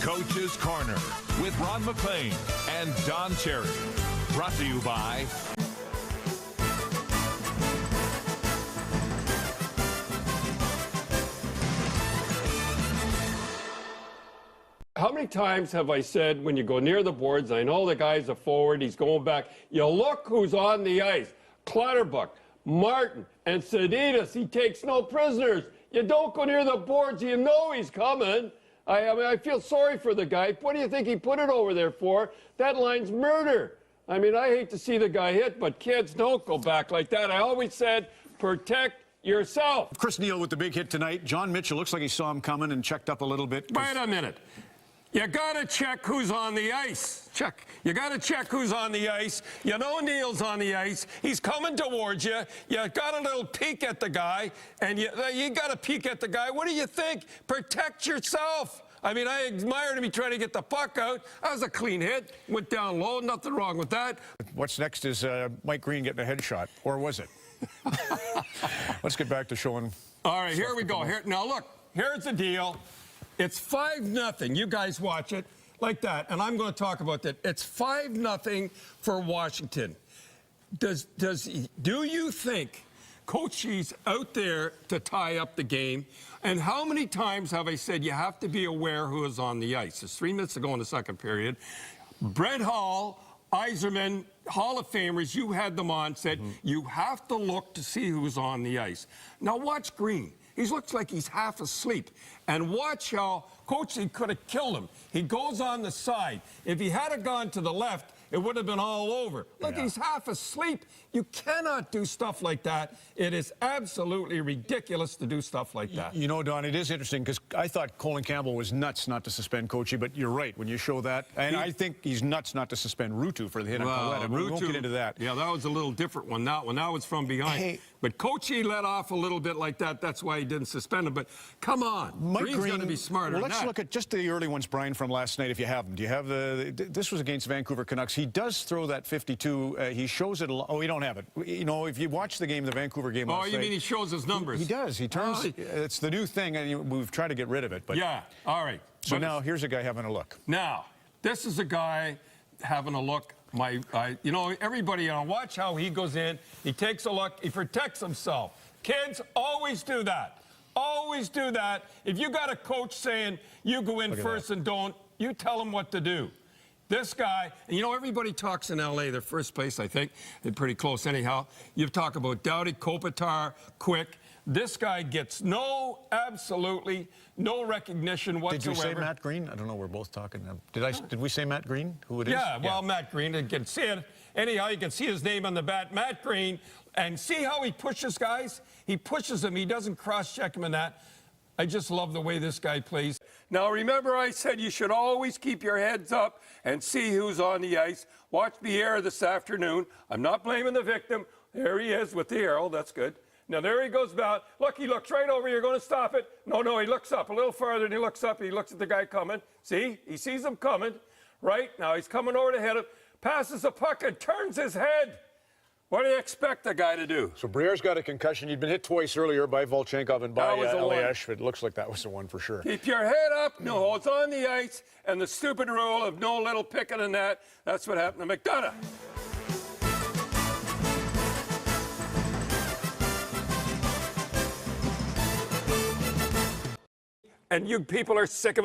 Coach's Corner with Ron McLean and Don Cherry. Brought to you by... How many times have I said when you go near the boards, I know the guy's a forward, he's going back, you look who's on the ice. Clutterbuck, Martin, and Seditas, he takes no prisoners. You don't go near the boards, you know he's coming. I mean, I feel sorry for the guy. What do you think he put it over there for? That line's murder. I mean, I hate to see the guy hit, but kids, don't go back like that. I always said, protect yourself. Chris Neal with the big hit tonight. John Mitchell looks like he saw him coming and checked up a little bit. Wait a minute. You got to check who's on the ice. Check. You got to check who's on the ice. You know Neal's on the ice. He's coming towards you. You got a little peek at the guy, and you got to peek at the guy. What do you think? Protect yourself. I mean, I admired him trying to get the puck out. That was a clean hit. Went down low. Nothing wrong with that. What's next is Mike Green getting a headshot, or was it? Let's get back to showing. All right, here we go. Now, look, here's the deal. It's 5-0. You guys watch it like that, and I'm going to talk about that. It's 5-0 for Washington. Do you think Coachie's out there to tie up the game? And how many times have I said you have to be aware who is on the ice? It's 3 minutes to go in the second period. Brett Hall, Yzerman, Hall of Famers, you had them on, said you have to look to see who's on the ice. Now watch Green. He looks like he's half asleep. And watch how Coachie could have killed him. He goes on the side. If he had gone to the left, it would have been all over. Look, he's half asleep. You cannot do stuff like that. It is absolutely ridiculous to do stuff like that. You know, Don, it is interesting because I thought Colin Campbell was nuts not to suspend Coachie, but you're right when you show that. And I think he's nuts not to suspend Ruutu for the hit on Colette. We won't get into that. Yeah, that was a little different one. That was from behind. Hey, but Coachie let off a little bit like that. That's why he didn't suspend him. But come on, Green's going to be smarter. Well, let's look at just the early ones, Brian, from last night, if you have them. Do you have this was against Vancouver Canucks. He does throw that 52. He shows it. Oh, we don't have it. You know, if you watch the game, the Vancouver game last night. Oh, you mean he shows his numbers? He does. He turns. It's the new thing, and we've tried to get rid of it. But yeah. All right. So now here's a guy having a look. Now, this is a guy having a look. You know, everybody, watch how he goes in. He takes a look. He protects himself. Kids, always do that. Always do that. If you got a coach saying you go in first and don't, you tell him what to do. This guy, and you know, everybody talks in L.A., they're first place, I think. They're pretty close anyhow. You talk about Doughty, Kopitar, Quick. This guy gets absolutely no recognition whatsoever. Did you say Matt Green? I don't know. We're both talking. Did we say Matt Green? Who it is? Yeah, well, Matt Green. You can see it. Anyhow, you can see his name on the bat. Matt Green. And see how he pushes guys? He pushes them. He doesn't cross-check them in that. I just love the way this guy plays. Now, remember I said you should always keep your heads up and see who's on the ice. Watch the arrow this afternoon. I'm not blaming the victim. There he is with the arrow. That's good. Now, there he goes about. Look, he looks right over. You're going to stop it. No, he looks up a little farther, and he looks up, and he looks at the guy coming. See? He sees him coming. Right? Now, he's coming over to hit him, passes the puck, and turns his head. What do you expect the guy to do? So Briere's got a concussion. He'd been hit twice earlier by Volchenkov and by Eliash. It looks like that was the one for sure. Keep your head up. No, it's on the ice. And the stupid rule of no little picking in that. That's what happened to McDonough. And you people are sick of it.